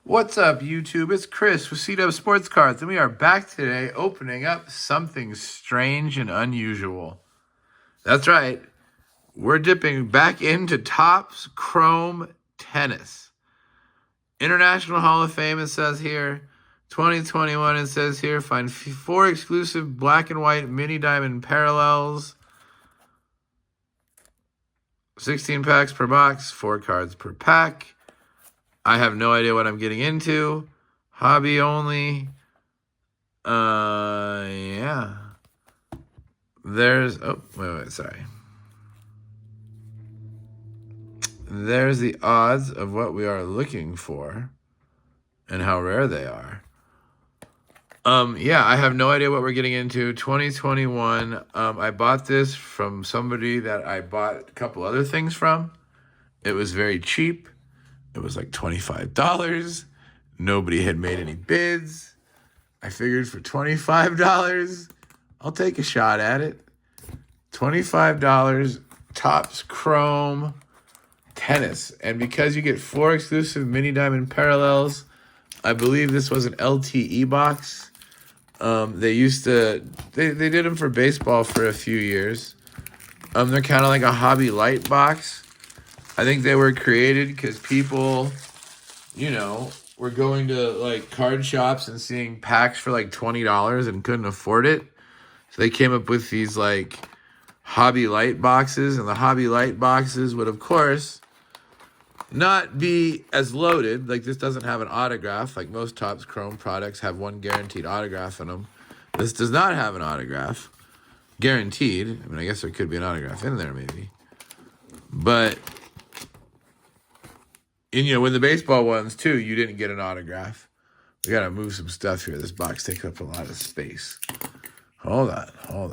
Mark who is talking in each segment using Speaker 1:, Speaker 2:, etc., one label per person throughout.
Speaker 1: What's up, YouTube? It's Chris with C-Dub Sports Cards, and we are back today opening up something strange and unusual. That's right. We're dipping back into Topps Chrome Tennis. International Hall of Fame, it says here. 2021, it says here. Find 4 exclusive black and white mini diamond parallels. 16 packs per box, 4 cards per pack. I have no idea what I'm getting into. Hobby only. Yeah. Sorry. There's the odds of what we are looking for and how rare they are. Yeah, I have no idea what we're getting into. 2021. I bought this from somebody that I bought a couple other things from. It was very cheap. It was like $25. Nobody had made any bids. I figured for $25, I'll take a shot at it. $25, Topps Chrome Tennis. And because you get 4 exclusive mini diamond parallels, I believe this was an LTE box. They did them for baseball for a few years. They're kind of like a Hobby Light box. I think they were created because people, were going to like card shops and seeing packs for like $20 and couldn't afford it. So they came up with these like Hobby Light boxes, and the Hobby Light boxes would, of course, not be as loaded. Like, this doesn't have an autograph. Like, most Topps Chrome products have one guaranteed autograph in them. This does not have an autograph. Guaranteed. I mean, I guess there could be an autograph in there, maybe. But, and, with the baseball ones, too, you didn't get an autograph. We got to move some stuff here. This box takes up a lot of space. Hold on. All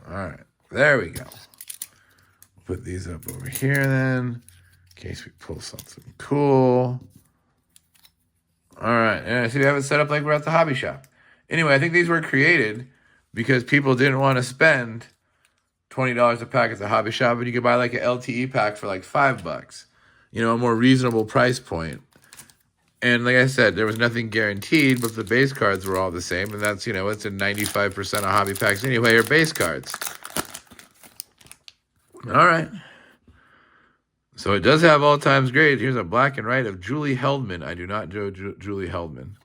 Speaker 1: right. There we go. Put these up over here, then, in case we pull something cool. All right. And see, we have it set up like we're at the hobby shop. Anyway, I think these were created because people didn't want to spend $20 a pack at the hobby shop, and you could buy like an LTE pack for like $5. A more reasonable price point. And like I said, there was nothing guaranteed, but the base cards were all the same. And that's, it's in 95% of hobby packs anyway, are base cards. All right. So it does have all times great. Here's a black and white of Julie Heldman. I do not know Julie Heldman.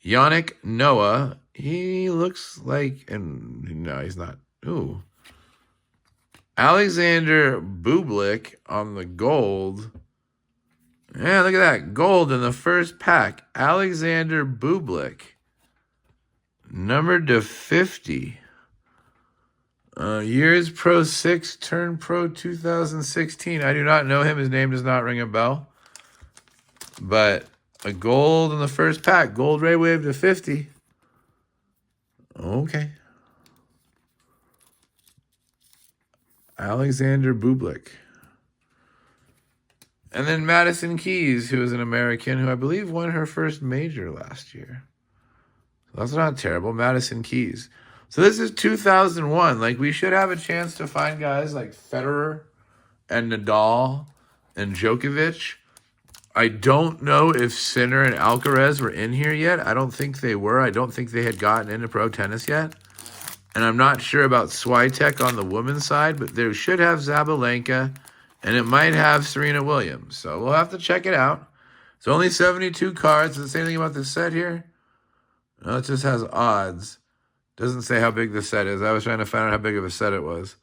Speaker 1: Yannick Noah. He looks like, and no, he's not. Ooh. Alexander Bublik on the gold. Yeah, look at that. Gold in the first pack. Alexander Bublik. Numbered to 50. Years Pro 6, turn Pro 2016. I do not know him. His name does not ring a bell. But a gold in the first pack. Gold Ray Wave to 50. Okay. Alexander Bublik. And then Madison Keys, who is an American who I believe won her first major last year. So that's not terrible. Madison Keys. So this is 2001. Like, we should have a chance to find guys like Federer and Nadal and Djokovic. I don't know if Sinner and Alcaraz were in here yet. I don't think they were. I don't think they had gotten into pro tennis yet. And I'm not sure about Swiatek on the women's side, but they should have Zabalenka, and it might have Serena Williams. So we'll have to check it out. It's only 72 cards. Does it say anything about this set here? No, it just has odds. Doesn't say how big the set is. I was trying to find out how big of a set it was.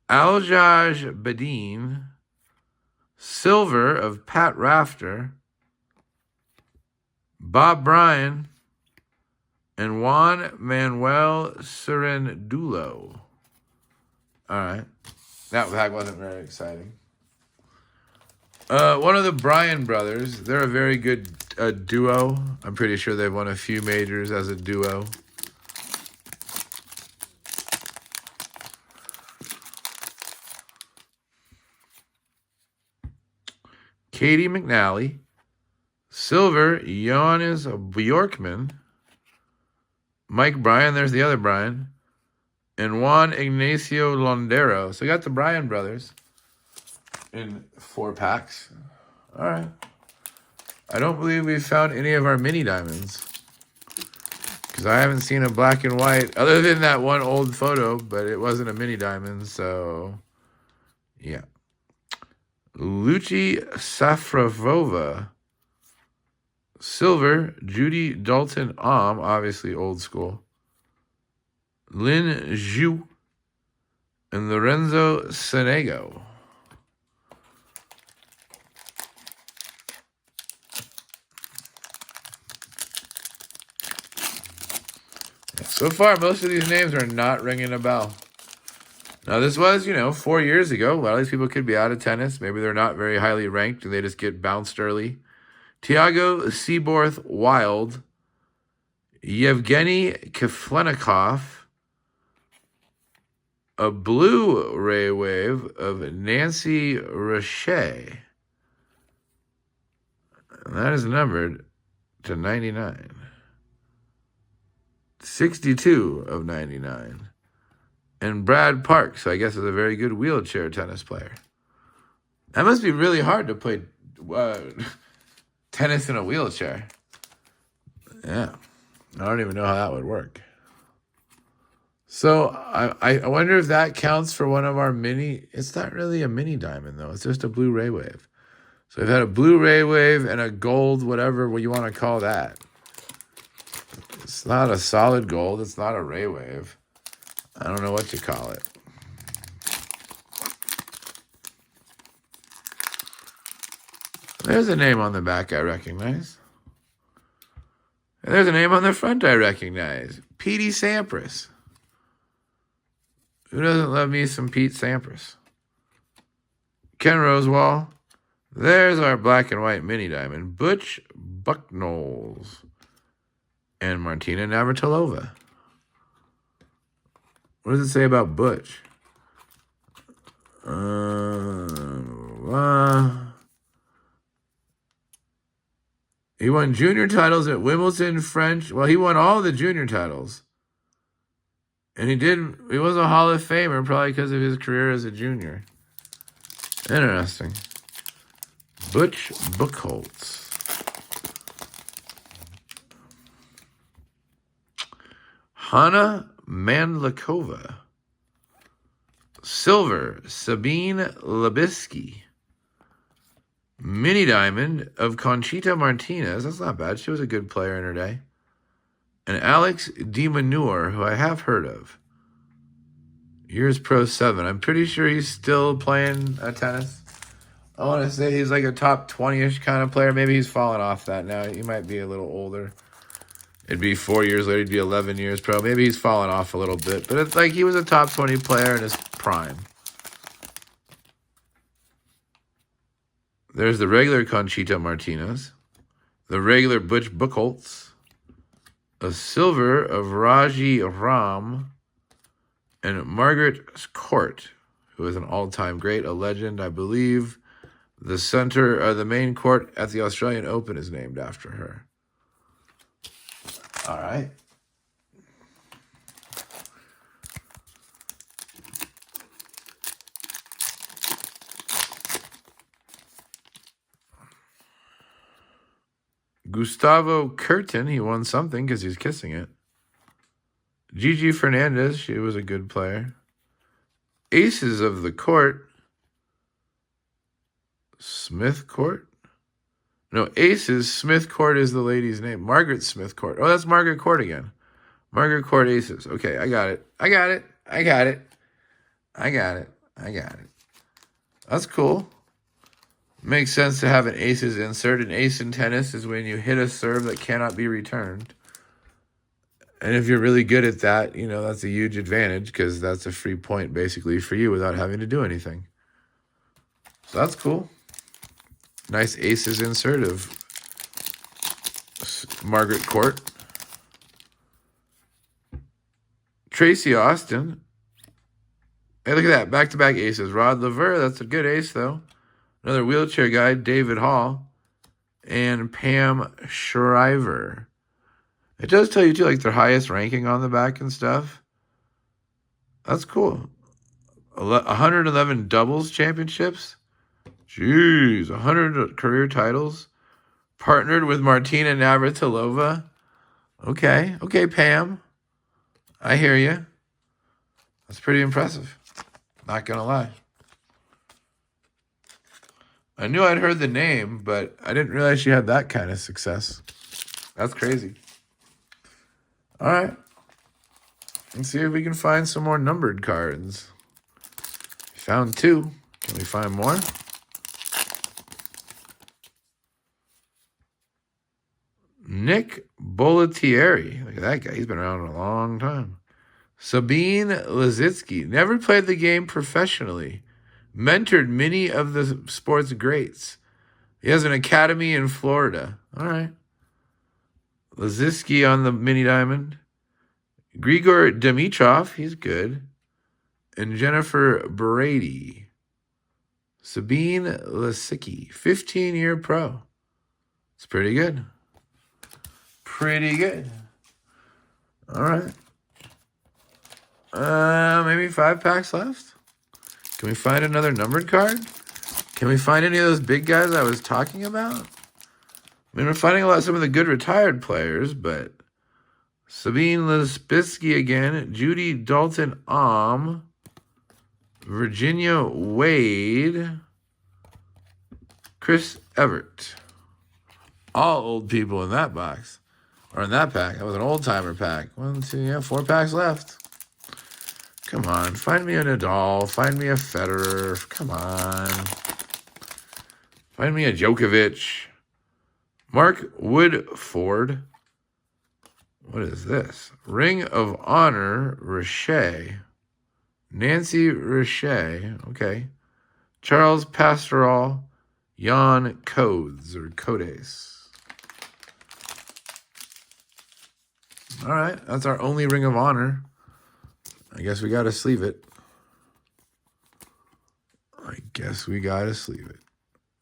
Speaker 1: Aljaz Bedin. Silver of Pat Rafter. Bob Bryan. And Juan Manuel Cirendulo. All right. That pack wasn't very exciting. One of the Bryan brothers. They're a very good duo. I'm pretty sure they've won a few majors as a duo. Katie McNally. Silver, Johannes Bjorkman. Mike Bryan, there's the other Bryan. And Juan Ignacio Londero. So we got the Bryan brothers in 4 packs. All right. I don't believe we found any of our mini diamonds. Because I haven't seen a black and white, other than that one old photo, but it wasn't a mini diamond, so yeah. Luchi Safrovova. Silver, Judy Dalton obviously old school. Lin Zhu and Lorenzo Sonego. So far, most of these names are not ringing a bell. Now, this was, 4 years ago. A lot of these people could be out of tennis. Maybe they're not very highly ranked and they just get bounced early. Tiago Seaborth Wild. Yevgeny Keflenikov. A Blu-ray wave of Nancy Roche. And that is numbered to 99. 62 of 99. And Brad Parks, I guess, is a very good wheelchair tennis player. That must be really hard to play tennis in a wheelchair. Yeah. I don't even know how that would work. So I wonder if that counts for one of our mini. It's not really a mini diamond, though. It's just a Blu-ray wave. So we've had a Blu-ray wave and a gold, whatever you want to call that. It's not a solid gold. It's not a ray wave. I don't know what to call it. There's a name on the back I recognize. And there's a name on the front I recognize. Petey Sampras. Who doesn't love me some Pete Sampras? Ken Rosewall. There's our black and white mini diamond. Butch Bucknolls. And Martina Navratilova. What does it say about Butch? He won junior titles at Wimbledon, French. Well, he won all the junior titles. And he was a Hall of Famer probably because of his career as a junior. Interesting. Butch Buchholz. Hanna Mandlikova. Silver, Sabine Labisky. Mini diamond of Conchita Martinez. That's not bad. She was a good player in her day. And Alex DeManure, who I have heard of. Years Pro 7. I'm pretty sure he's still playing tennis. I want to say he's like a top 20-ish kind of player. Maybe he's fallen off that now. He might be a little older. It'd be 4 years later. He'd be 11 years pro. Maybe he's fallen off a little bit. But it's like he was a top 20 player in his prime. There's the regular Conchita Martinez. The regular Butch Buchholz. A silver of Raji Ram. And Margaret Court, who is an all-time great, a legend. I believe the main court at the Australian Open is named after her. All right. Gustavo Curtin, he won something because he's kissing it. Gigi Fernandez, she was a good player. Aces of the Court. Smith Court? No, Aces. Smith Court is the lady's name. Margaret Smith Court. Oh, that's Margaret Court again. Margaret Court Aces. Okay, I got it. That's cool. Makes sense to have an Aces insert. An ace in tennis is when you hit a serve that cannot be returned. And if you're really good at that, that's a huge advantage because that's a free point basically for you without having to do anything. So that's cool. Nice Aces insert of Margaret Court. Tracy Austin. Hey, look at that. Back-to-back aces. Rod Laver, that's a good ace, though. Another wheelchair guy, David Hall. And Pam Shriver. It does tell you, too, like their highest ranking on the back and stuff. That's cool. 111 doubles championships. Jeez, 100 career titles. Partnered with Martina Navratilova. Okay. Okay, Pam. I hear you. That's pretty impressive. Not going to lie. I knew I'd heard the name, but I didn't realize she had that kind of success. That's crazy. All right. Let's see if we can find some more numbered cards. Found 2. Can we find more? Nick Bollettieri. Look at that guy. He's been around a long time. Sabine Lisicki. Never played the game professionally. Mentored many of the sport's greats. He has an academy in Florida. All right. Lisicki on the mini diamond. Grigor Dimitrov. He's good. And Jennifer Brady. Sabine Lisicki. 15-year pro. It's pretty good. Pretty good. All right. Maybe 5 packs left. Can we find another numbered card? Can we find any of those big guys I was talking about? I mean, we're finding some of the good retired players, but Sabine Lisicki again, Judy Dalton Virginia Wade, Chris Evert. All old people in that box. Or in that pack. That was an old-timer pack. 1, 2, 4 packs left. Come on. Find me a Nadal. Find me a Federer. Come on. Find me a Djokovic. Mark Woodford. What is this? Ring of Honor, Richer. Nancy Richer. Okay. Charles Pastoral. Jan Codes or Codes. All right, that's our only Ring of Honor. I guess we got to sleeve it.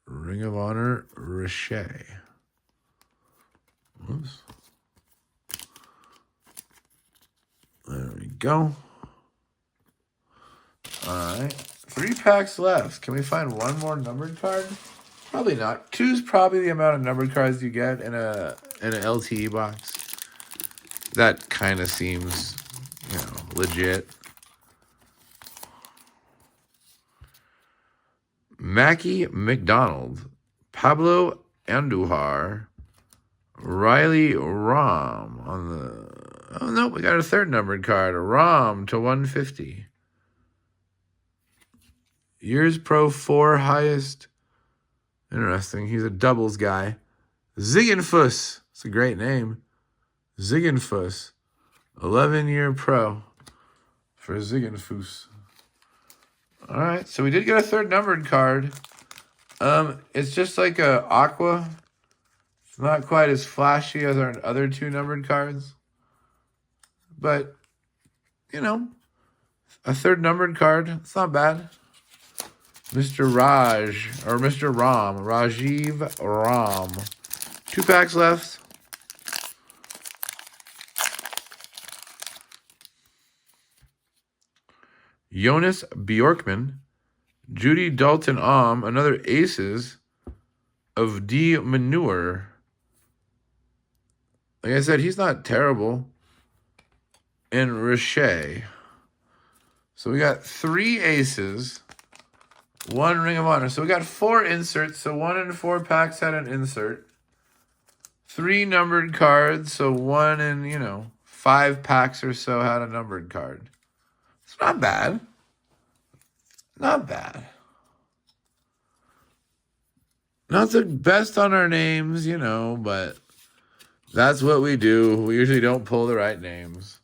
Speaker 1: Ring of Honor, Richer. Oops. There we go. All right, 3 packs left. Can we find one more numbered card? Probably not. 2's probably the amount of numbered cards you get in a LTE box. That kind of seems, legit. Mackie McDonald, Pablo Andujar, Riley Rahm on the... Oh, no, we got a 3rd numbered card. Rahm to 150. Years Pro 4 highest. Interesting. He's a doubles guy. Ziegenfuss. It's a great name. Ziegenfuss. 11-year pro for Ziegenfuss. All right. So we did get a 3rd numbered card. It's just like a aqua. It's not quite as flashy as our other 2 numbered cards. But, a 3rd numbered card. It's not bad. Mr. Rajiv Ram. 2 packs left. Jonas Bjorkman, Judy Dalton another Aces of D. Manure. Like I said, he's not terrible. And Richer. So we got 3 Aces, 1 Ring of Honor. So we got 4 inserts. So 1 in 4 packs had an insert. 3 numbered cards. So 1 in, 5 packs or so had a numbered card. It's not bad. Not bad. Not the best on our names, but that's what we do. We usually don't pull the right names.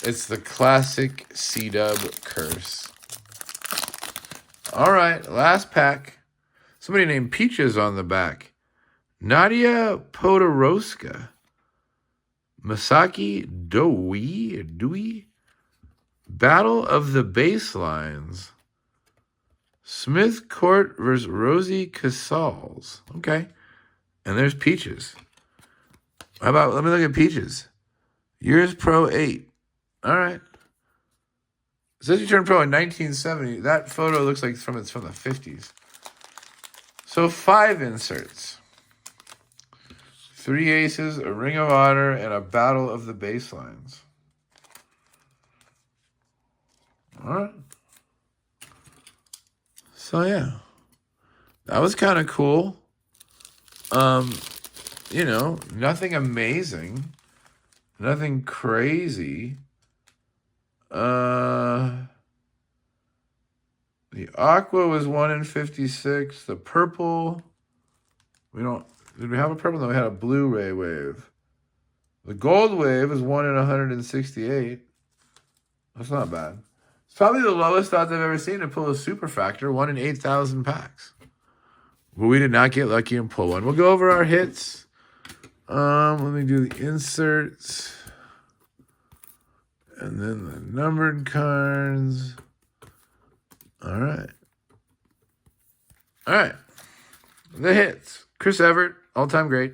Speaker 1: It's the classic C-Dub curse. All right, last pack. Somebody named Peaches on the back. Nadia Podoroska. Masaki Dewey. Battle of the Baselines. Smith Court versus Rosie Casals. Okay. And there's Peaches. How about, let me look at Peaches. Years Pro 8. All right. It says you turned pro in 1970. That photo looks like it's from the 50s. So 5 inserts. 3 aces, a Ring of Honor, and a Battle of the Baselines. All right. So, yeah. That was kind of cool. You know, nothing amazing. Nothing crazy. The aqua was 1 in 56. The purple, did we have a purple? No, we had a blue ray wave. The gold wave is 1 in 168. That's not bad. It's probably the lowest odds I've ever seen to pull a super factor, 1 in 8,000 packs. But we did not get lucky and pull one. We'll go over our hits. Let me do the inserts. And then the numbered cards. All right. The hits. Chris Evert, all-time great.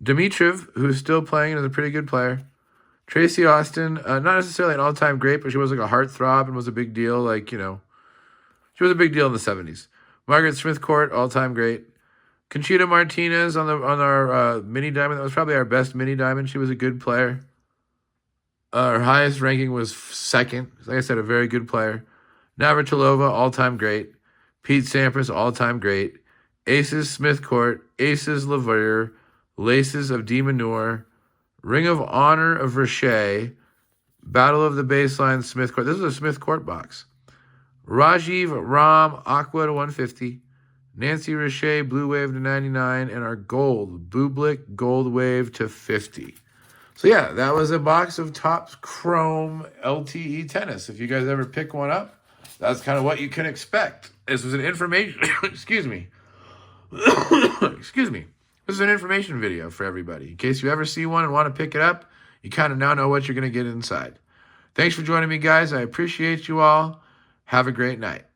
Speaker 1: Dimitrov, who's still playing and is a pretty good player. Tracy Austin, not necessarily an all-time great, but she was like a heartthrob and was a big deal. Like, you know, she was a big deal in the 70s. Margaret Smith Court, all-time great. Conchita Martinez on our mini diamond. That was probably our best mini diamond. She was a good player. Her highest ranking was second. Like I said, a very good player. Navratilova, all-time great. Pete Sampras, all-time great. Aces Smith Court. Aces Lavere. Laces of De Minaur. Ring of Honor of Richer. Battle of the Baseline Smith Court. This is a Smith Court box. Rajiv Ram, Aqua to 150. Nancy Richer, Blue Wave to 99. And our gold, Bublik Gold Wave to 50. So, yeah, that was a box of Topps Chrome LTE tennis. If you guys ever pick one up, that's kind of what you can expect. This was an information... excuse me. Excuse me. This is an information video for everybody. In case you ever see one and want to pick it up, you kind of now know what you're going to get inside. Thanks for joining me, guys. I appreciate you all. Have a great night.